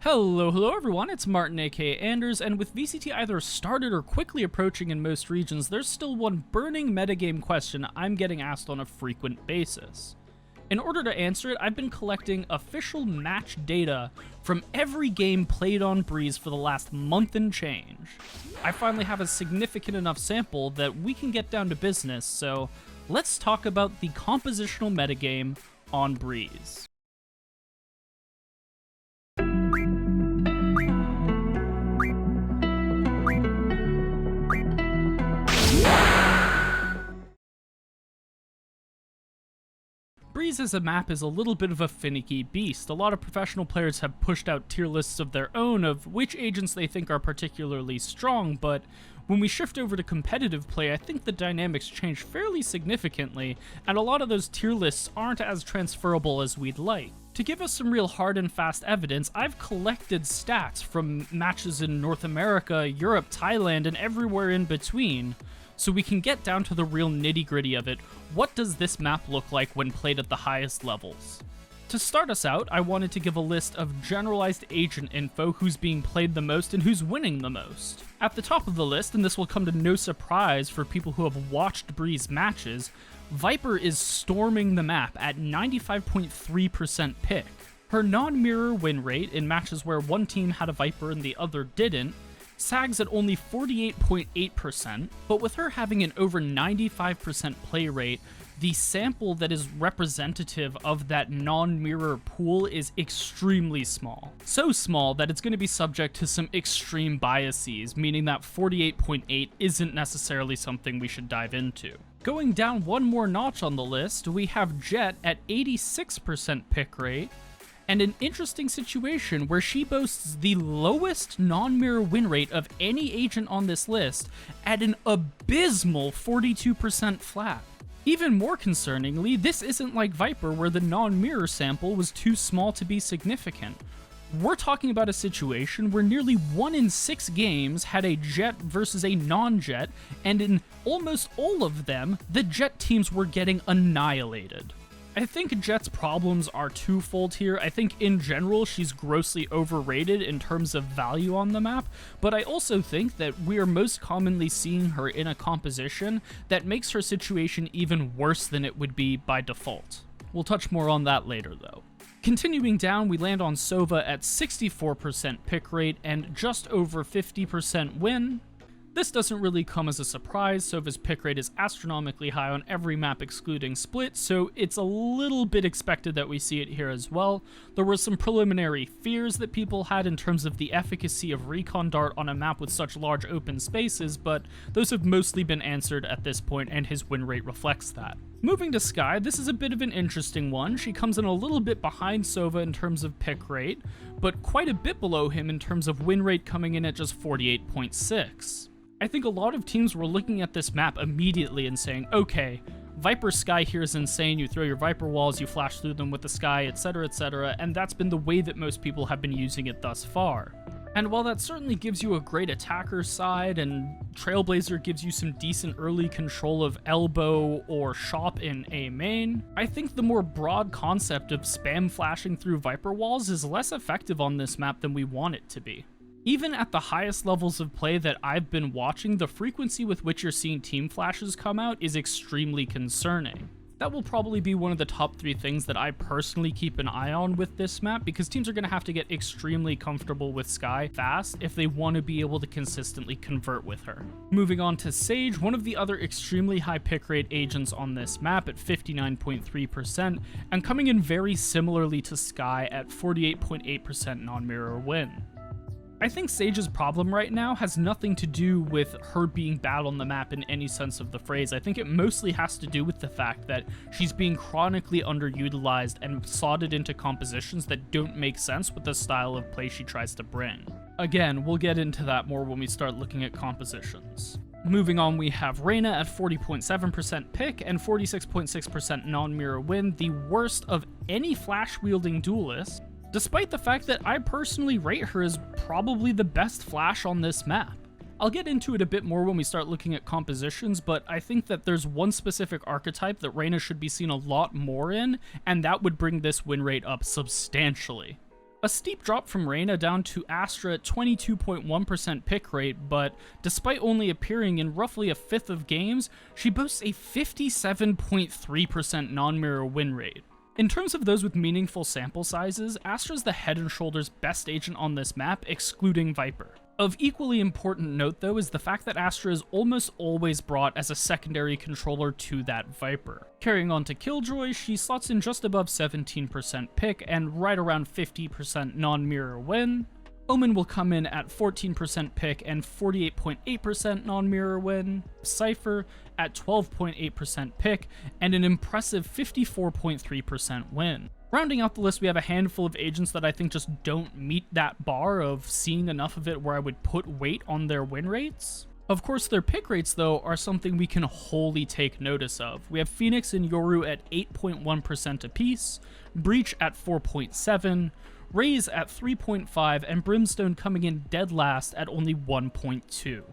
Hello everyone, it's Martin aka Anders, and with VCT either started or quickly approaching in most regions, there's still one burning metagame question I'm getting asked on a frequent basis. In order to answer it, I've been collecting official match data from every game played on Breeze for the last month and change. I finally have a significant enough sample that we can get down to business, so let's talk about the compositional metagame on Breeze. Breeze as a map is a little bit of a finicky beast. A lot of professional players have pushed out tier lists of their own of which agents they think are particularly strong, but when we shift over to competitive play, I think the dynamics change fairly significantly, and a lot of those tier lists aren't as transferable as we'd like. To give us some real hard and fast evidence, I've collected stats from matches in North America, Europe, Thailand, and everywhere in between, so we can get down to the real nitty-gritty of it. What does this map look like when played at the highest levels? To start us out, I wanted to give a list of generalized agent info, who's being played the most and who's winning the most. At the top of the list, and this will come to no surprise for people who have watched Breeze matches, Viper is storming the map at 95.3% pick. Her non-mirror win rate in matches where one team had a Viper and the other didn't sags at only 48.8%, but with her having an over 95% play rate, the sample that is representative of that non-mirror pool is extremely small. So small that it's going to be subject to some extreme biases, meaning that 48.8 isn't necessarily something we should dive into. Going down one more notch on the list, we have Jet at 86% pick rate, and an interesting situation where she boasts the lowest non-mirror win rate of any agent on this list at an abysmal 42% flat. Even more concerningly, this isn't like Viper where the non-mirror sample was too small to be significant. We're talking about a situation where nearly 1 in 6 games had a Jet versus a non-Jet, and in almost all of them, the Jet teams were getting annihilated. I think Jet's problems are twofold here. I think in general she's grossly overrated in terms of value on the map, but I also think that we are most commonly seeing her in a composition that makes her situation even worse than it would be by default. We'll touch more on that later though. Continuing down, we land on Sova at 64% pick rate and just over 50% win. This doesn't really come as a surprise. Sova's pick rate is astronomically high on every map excluding Split, so it's a little bit expected that we see it here as well. There were some preliminary fears that people had in terms of the efficacy of Recon Dart on a map with such large open spaces, but those have mostly been answered at this point, and his win rate reflects that. Moving to Skye, this is a bit of an interesting one. She comes in a little bit behind Sova in terms of pick rate, but quite a bit below him in terms of win rate, coming in at just 48.6. I think a lot of teams were looking at this map immediately and saying, okay, Viper Skye here is insane, you throw your Viper walls, you flash through them with the Skye, etc., and that's been the way that most people have been using it thus far. And while that certainly gives you a great attacker side, and Trailblazer gives you some decent early control of elbow or shop in A main, I think the more broad concept of spam flashing through Viper walls is less effective on this map than we want it to be. Even at the highest levels of play that I've been watching, the frequency with which you're seeing team flashes come out is extremely concerning. That will probably be one of the top 3 things that I personally keep an eye on with this map, because teams are going to have to get extremely comfortable with Skye fast if they want to be able to consistently convert with her. Moving on to Sage, one of the other extremely high pick rate agents on this map at 59.3%, and coming in very similarly to Skye at 48.8% non-mirror win. I think Sage's problem right now has nothing to do with her being bad on the map in any sense of the phrase. I think it mostly has to do with the fact that she's being chronically underutilized and slotted into compositions that don't make sense with the style of play she tries to bring. Again, we'll get into that more when we start looking at compositions. Moving on, we have Reyna at 40.7% pick and 46.6% non-mirror win, the worst of any flash-wielding duelist, despite the fact that I personally rate her as probably the best flash on this map. I'll get into it a bit more when we start looking at compositions, but I think that there's one specific archetype that Reyna should be seen a lot more in, and that would bring this win rate up substantially. A steep drop from Reyna down to Astra at 22.1% pick rate, but despite only appearing in roughly a fifth of games, she boasts a 57.3% non-mirror win rate. In terms of those with meaningful sample sizes, Astra's the head and shoulders best agent on this map, excluding Viper. Of equally important note though is the fact that Astra is almost always brought as a secondary controller to that Viper. Carrying on to Killjoy, she slots in just above 17% pick and right around 50% non-mirror win. Omen will come in at 14% pick and 48.8% non-mirror win. Cypher at 12.8% pick and an impressive 54.3% win. Rounding out the list, we have a handful of agents that I think just don't meet that bar of seeing enough of it where I would put weight on their win rates. Of course, their pick rates, though, are something we can wholly take notice of. We have Phoenix and Yoru at 8.1% apiece, Breach at 4.7%, Raze at 3.5%, and Brimstone coming in dead last at only 1.2%.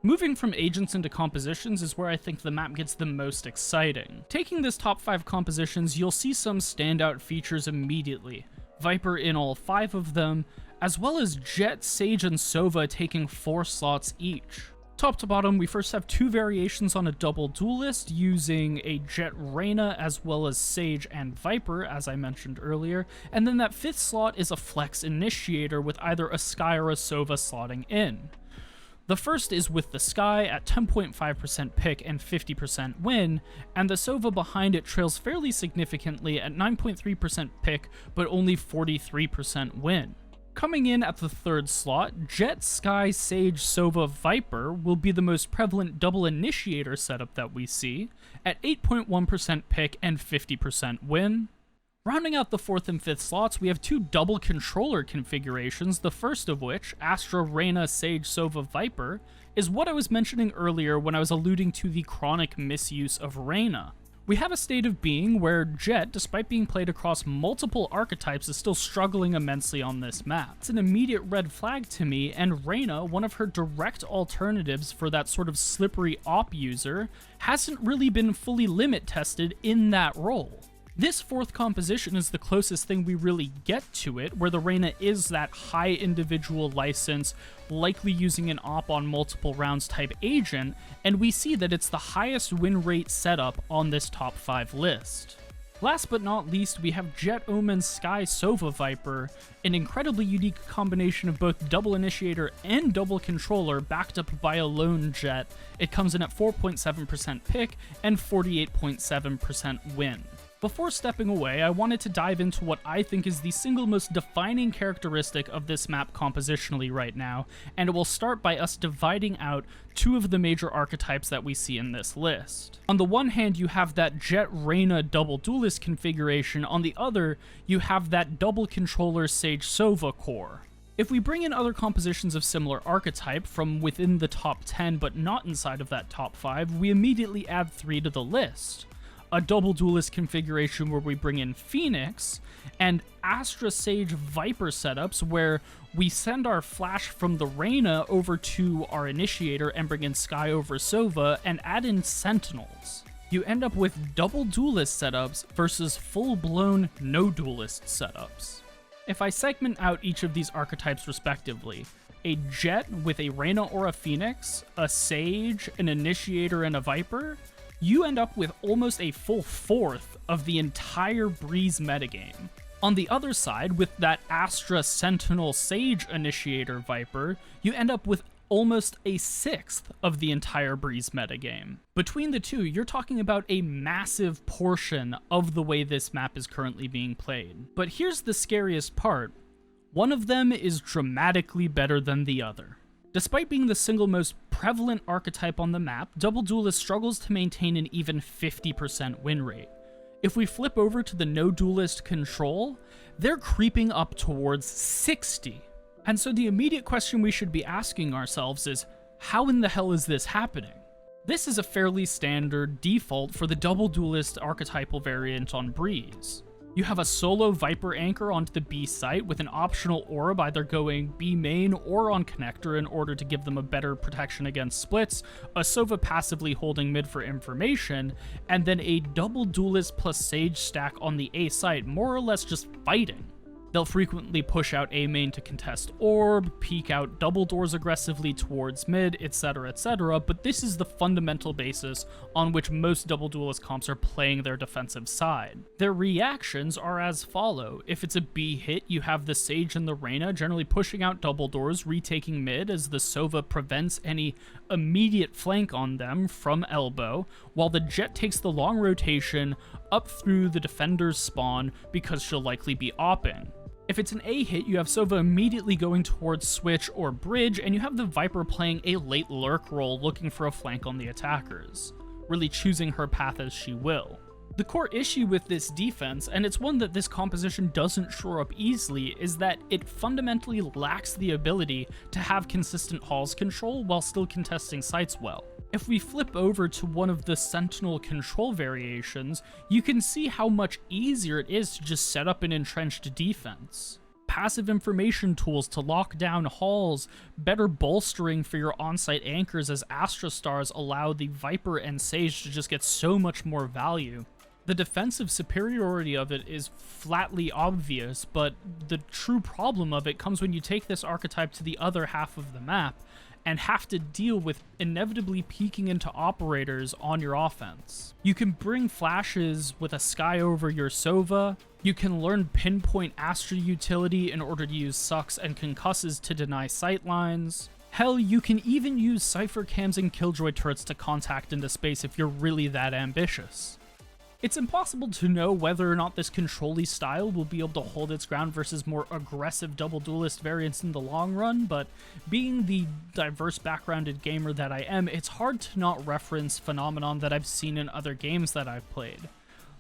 Moving from agents into compositions is where I think the map gets the most exciting. Taking this top 5 compositions, you'll see some standout features immediately. Viper in all 5 of them, as well as Jett, Sage, and Sova taking 4 slots each. Top to bottom, we first have 2 variations on a double duelist using a Jett Reyna as well as Sage and Viper, as I mentioned earlier, and then that 5th slot is a flex initiator with either a Skye or a Sova slotting in. The first is with the Skye at 10.5% pick and 50% win, and the Sova behind it trails fairly significantly at 9.3% pick but only 43% win. Coming in at the 3rd slot, Jett, Skye, Sage, Sova, Viper will be the most prevalent double initiator setup that we see, at 8.1% pick and 50% win. Rounding out the 4th and 5th slots, we have 2 double controller configurations, the first of which, Astra, Reyna, Sage, Sova, Viper, is what I was mentioning earlier when I was alluding to the chronic misuse of Reyna. We have a state of being where Jett, despite being played across multiple archetypes, is still struggling immensely on this map. It's an immediate red flag to me, and Reyna, one of her direct alternatives for that sort of slippery op user, hasn't really been fully limit tested in that role. This 4th composition is the closest thing we really get to it, where the Reyna is that high individual license, likely using an op on multiple rounds type agent, and we see that it's the highest win rate setup on this top 5 list. Last but not least, we have Jett, Omen, Skye, Sova, Viper, an incredibly unique combination of both double initiator and double controller backed up by a lone Jett. It comes in at 4.7% pick and 48.7% win. Before stepping away, I wanted to dive into what I think is the single most defining characteristic of this map compositionally right now, and it will start by us dividing out 2 of the major archetypes that we see in this list. On the one hand, you have that Jett Reyna double duelist configuration, on the other, you have that double controller Sage Sova core. If we bring in other compositions of similar archetype from within the top 10 but not inside of that top 5, we immediately add 3 to the list. A double duelist configuration where we bring in Phoenix, and Astra Sage Viper setups where we send our flash from the Reyna over to our initiator and bring in Skye over Sova and add in Sentinels. You end up with double duelist setups versus full-blown no duelist setups. If I segment out each of these archetypes respectively, a Jett with a Reyna or a Phoenix, a Sage, an initiator, and a Viper, you end up with almost a full 4th of the entire Breeze metagame. On the other side, with that Astra Sentinel Sage Initiator Viper, you end up with almost a 6th of the entire Breeze metagame. Between the two, you're talking about a massive portion of the way this map is currently being played. But here's the scariest part. One of them is dramatically better than the other. Despite being the single most prevalent archetype on the map, Double Duelist struggles to maintain an even 50% win rate. If we flip over to the no duelist control, they're creeping up towards 60. And so the immediate question we should be asking ourselves is, how in the hell is this happening? This is a fairly standard default for the Double Duelist archetypal variant on Breeze. You have a solo Viper anchor onto the B site with an optional orb either going B main or on connector in order to give them a better protection against splits, a Sova passively holding mid for information, and then a double duelist plus Sage stack on the A site, more or less just fighting. They'll frequently push out A main to contest orb, peek out double doors aggressively towards mid, etc, but this is the fundamental basis on which most double duelist comps are playing their defensive side. Their reactions are as follow. If it's a B hit, you have the Sage and the Reyna generally pushing out double doors, retaking mid as the Sova prevents any immediate flank on them from elbow, while the Jett takes the long rotation up through the defender's spawn because she'll likely be opping. If it's an A hit, you have Sova immediately going towards switch or bridge, and you have the Viper playing a late lurk role looking for a flank on the attackers, really choosing her path as she will. The core issue with this defense, and it's one that this composition doesn't shore up easily, is that it fundamentally lacks the ability to have consistent halls control while still contesting sites well. If we flip over to one of the Sentinel control variations, you can see how much easier it is to just set up an entrenched defense. Passive information tools to lock down halls, better bolstering for your on-site anchors as Astra Stars allow the Viper and Sage to just get so much more value. The defensive superiority of it is flatly obvious, but the true problem of it comes when you take this archetype to the other half of the map and have to deal with inevitably peeking into operators on your offense. You can bring flashes with a Sky over your Sova, you can learn pinpoint Astra utility in order to use sucks and concusses to deny sightlines. Hell, you can even use Cypher cams and Killjoy turrets to contact into space if you're really that ambitious. It's impossible to know whether or not this control-y style will be able to hold its ground versus more aggressive double duelist variants in the long run, but being the diverse backgrounded gamer that I am, it's hard to not reference phenomenon that I've seen in other games that I've played.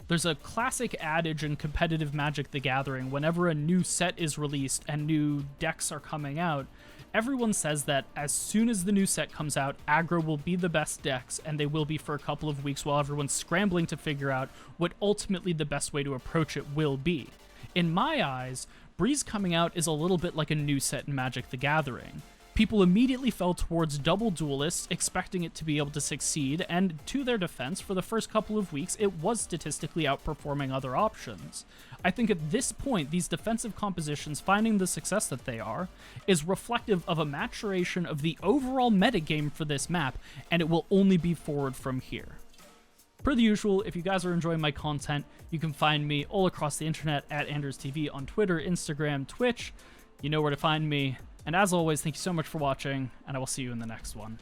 There's a classic adage in competitive Magic the Gathering: whenever a new set is released and new decks are coming out, everyone says that as soon as the new set comes out, aggro will be the best decks, and they will be for a couple of weeks while everyone's scrambling to figure out what ultimately the best way to approach it will be. In my eyes, Breeze coming out is a little bit like a new set in Magic the Gathering. People immediately fell towards double duelists, expecting it to be able to succeed, and to their defense, for the first couple of weeks, it was statistically outperforming other options. I think at this point, these defensive compositions finding the success that they are is reflective of a maturation of the overall metagame for this map, and it will only be forward from here. Per the usual, if you guys are enjoying my content, you can find me all across the internet at AnderzzTV on Twitter, Instagram, Twitch. You know where to find me. And as always, thank you so much for watching, and I will see you in the next one.